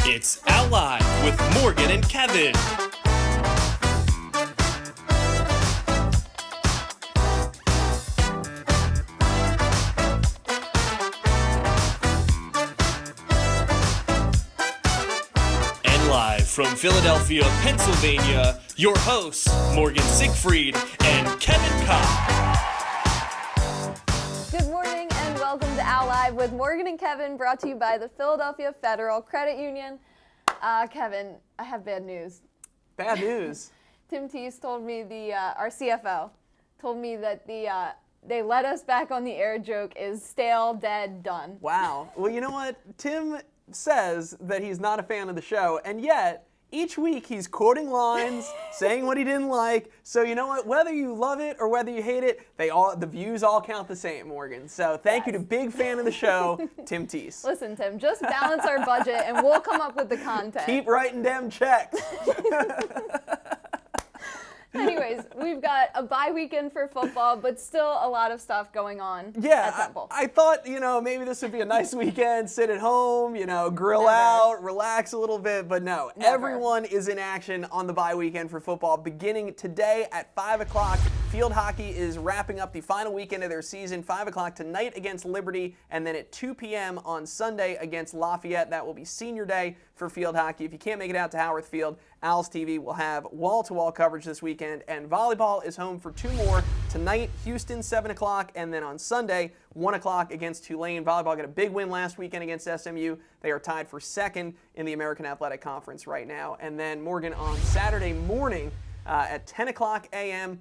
It's OwlLive with Morgyn and Kevin. And live from Philadelphia, Pennsylvania, your hosts, Morgan Siegfried and Kevin Cobb. Good morning and welcome to OwlLive with Morgan and Kevin, brought to you by the Philadelphia Federal Credit Union. Kevin, I have bad news. Bad news. Tim Teese told me, our CFO, told me that they let us back on the air joke is stale, dead, done. Wow. Well, you know what? Tim says that he's not a fan of the show, and yet each week he's quoting lines, saying what he didn't like. So you know what? Whether you love it or whether you hate it, the views all count the same, Morgan. So thank you to big fan of the show, Tim Teese. Listen, Tim, just balance our budget and we'll come up with the content. Keep writing them checks. Anyways, we've got a bye weekend for football, but still a lot of stuff going on at Temple. I thought, maybe this would be a nice weekend, sit at home, grill out, relax a little bit, but no. Never. Everyone is in action on the bye weekend for football. Beginning today at 5 o'clock, field hockey is wrapping up the final weekend of their season, 5 o'clock tonight against Liberty, and then at 2 p.m. on Sunday against Lafayette. That will be senior day for field hockey. If you can't make it out to Howarth Field, Owls TV will have wall-to-wall coverage this weekend, and volleyball is home for two more. Tonight, Houston, 7 o'clock, and then on Sunday, 1 o'clock against Tulane. Volleyball got a big win last weekend against SMU. They are tied for second in the American Athletic Conference right now. And then Morgan, on Saturday morning at 10 o'clock a.m.,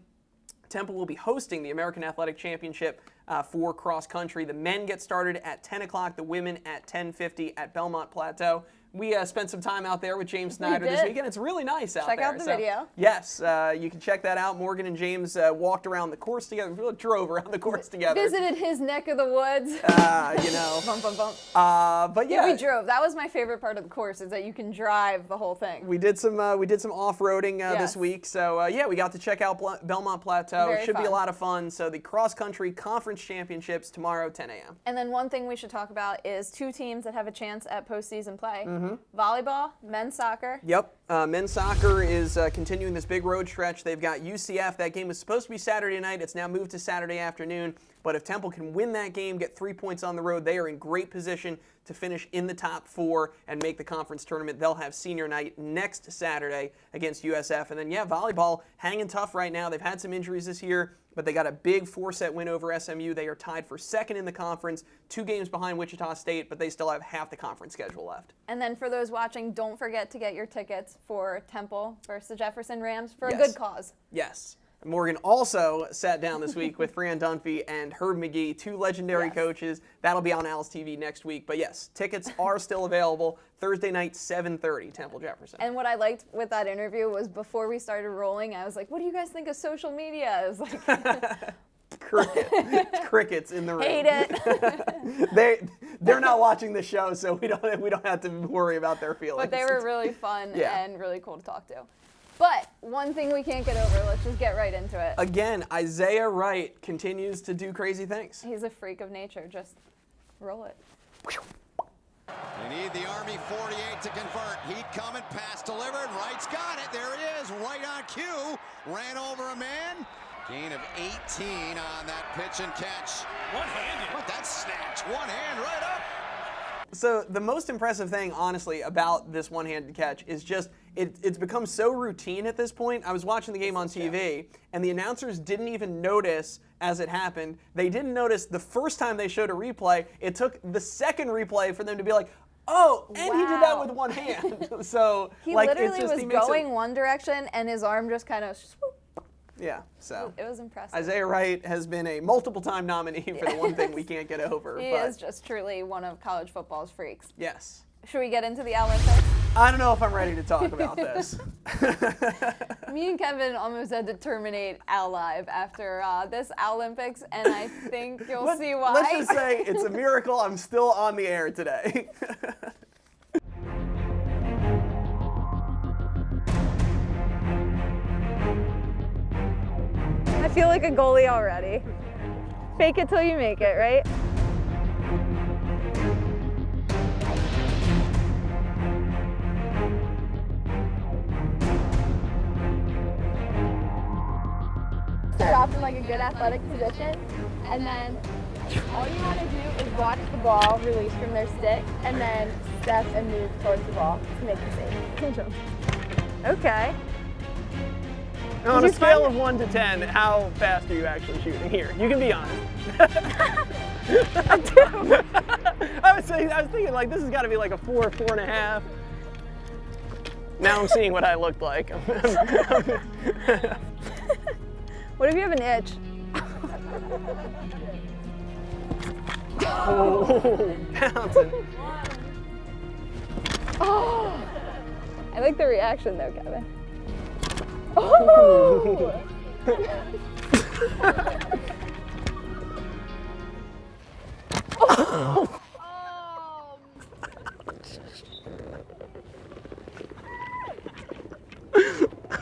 Temple will be hosting the American Athletic Championship for cross country. The men get started at 10 o'clock, the women at 10:50 at Belmont Plateau. We spent some time out there with James Snyder this weekend. It's really nice out there. Check out the video. Yes, you can check that out. Morgan and James walked around the course together. We drove around the course together. Visited his neck of the woods. Bump, bump, bump. But yeah, we drove. That was my favorite part of the course, is that you can drive the whole thing. We did some off-roading this week. So yeah, we got to check out Belmont Plateau. Very Should fun. be a lot of fun. So the cross-country conference championships tomorrow, 10 a.m. And then one thing we should talk about is two teams that have a chance at postseason play. Volleyball, men's soccer. Yep. Men's soccer is continuing this big road stretch. They've got UCF. That game was supposed to be Saturday night. It's now moved to Saturday afternoon. But if Temple can win that game, get 3 points on the road, they are in great position to finish in the top four and make the conference tournament. They'll have senior night next Saturday against USF. And then, yeah, volleyball hanging tough right now. They've had some injuries this year, but they got a big 4-set win over SMU. They are tied for second in the conference, 2 games behind Wichita State, but they still have half the conference schedule left. And then for those watching, don't forget to get your tickets for Temple versus the Jefferson Rams for a Yes. good cause. Yes. Morgan also sat down this week with Fran Dunphy and Herb McGee, 2 legendary coaches. That'll be on Owls TV next week. But yes, tickets are still available. Thursday night, 7:30, Temple Jefferson. And what I liked with that interview was before we started rolling, I was like, what do you guys think of social media? I was like, Crickets in the room. hate it. They're not watching the show, so we don't have to worry about their feelings. But they were really fun Yeah. and really cool to talk to. But one thing we can't get over, let's just get right into it. Again, Isaiah Wright continues to do crazy things. He's a freak of nature. Just roll it. They need the Army 48 to convert. Heat coming, pass delivered. Wright's got it. There it is, right on cue. Ran over a man. Gain of 18 on that pitch and catch. One-handed. What, that snatch? One hand right up. So the most impressive thing, honestly, about this one-handed catch is just it's become so routine at this point. I was watching the game on TV, and the announcers didn't even notice as it happened. They didn't notice the first time they showed a replay. It took the second replay for them to be like, oh, and he did that with one hand. So He like, literally it's just, was going one direction, and his arm just kind of swoop. Yeah, so It was impressive. Isaiah Wright has been a multiple-time nominee for the one thing we can't get over. He but is just truly one of college football's freaks. yes. Should we get into the Olympics? I don't know if I'm ready to talk about this. Me and Kevin almost had to terminate OwlLive after this Olympics, and I think you'll see why. Let's just say it's a miracle I'm still on the air today. I feel like a goalie already. Fake it till you make it, right? drop in like a good athletic position, and then all you want to do is watch the ball release from their stick, and then step and move towards the ball to make the save. Okay. On a scale of 1 to 10, how fast are you actually shooting here? You can be honest. I was thinking like this has got to be like a 4, 4.5. Now I'm seeing what I looked like. What if you have an itch? Oh, bouncing. Oh, I like the reaction though, Kevin. Oh! Oh.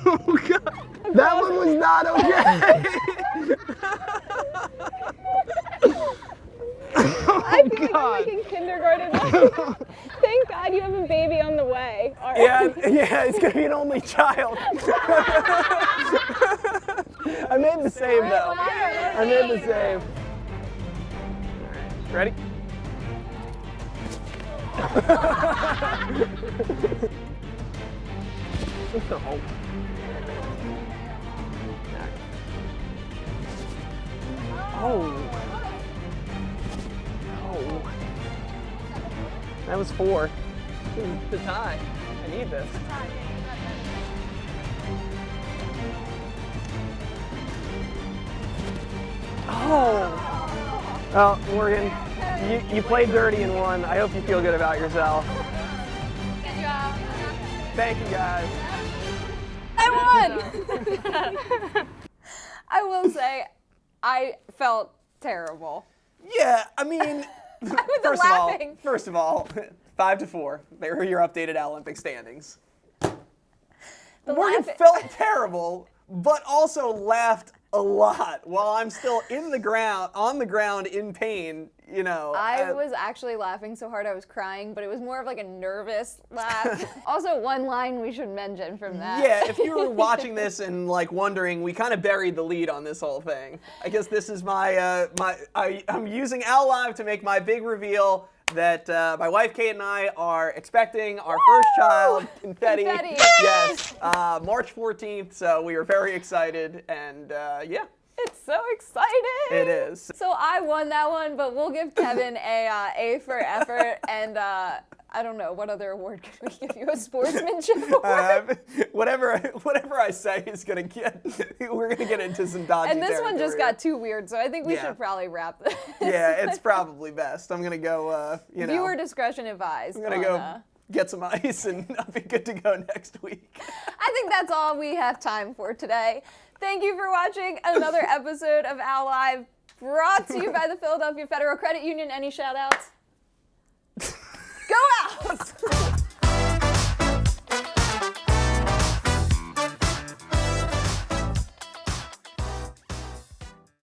Oh God! That one was not okay. I feel like I'm like in kindergarten. Thank God you have a baby on the way. All right. Yeah, it's gonna be an only child. I made the save though. I made the save. All right, ready? No. Oh. Oh. That was 4. This is the tie. I need this. Oh. Well, Morgan, you played dirty and won. I hope you feel good about yourself. Good job. Thank you, guys. I won! I will say, I felt terrible. Yeah, I mean, laughing. First of all, 5-4. There are your updated Olympic standings. Morgan felt terrible, but also laughed a lot while I'm still on the ground in pain, you know. I was actually laughing so hard I was crying, but it was more of like a nervous laugh. Also, one line we should mention from that. Yeah, if you were watching this and like wondering, we kind of buried the lead on this whole thing. I guess this is I'm using OwlLive to make my big reveal that my wife Kate and I are expecting our first child, Confetti. Yes, March 14th. So we are very excited, and yeah. It's so exciting. It is. So I won that one, but we'll give Kevin A for effort, and I don't know, what other award could we give you? A sportsmanship award? Whatever I say is gonna we're gonna get into some dodgy And this territory. one just got too weird, so I think we should probably wrap this. Yeah, it's probably best. I'm gonna go, Viewer discretion advised. I'm gonna go get some ice and I'll be good to go next week. I think that's all we have time for today. Thank you for watching another episode of OwlLive, brought to you by the Philadelphia Federal Credit Union. Any shout outs?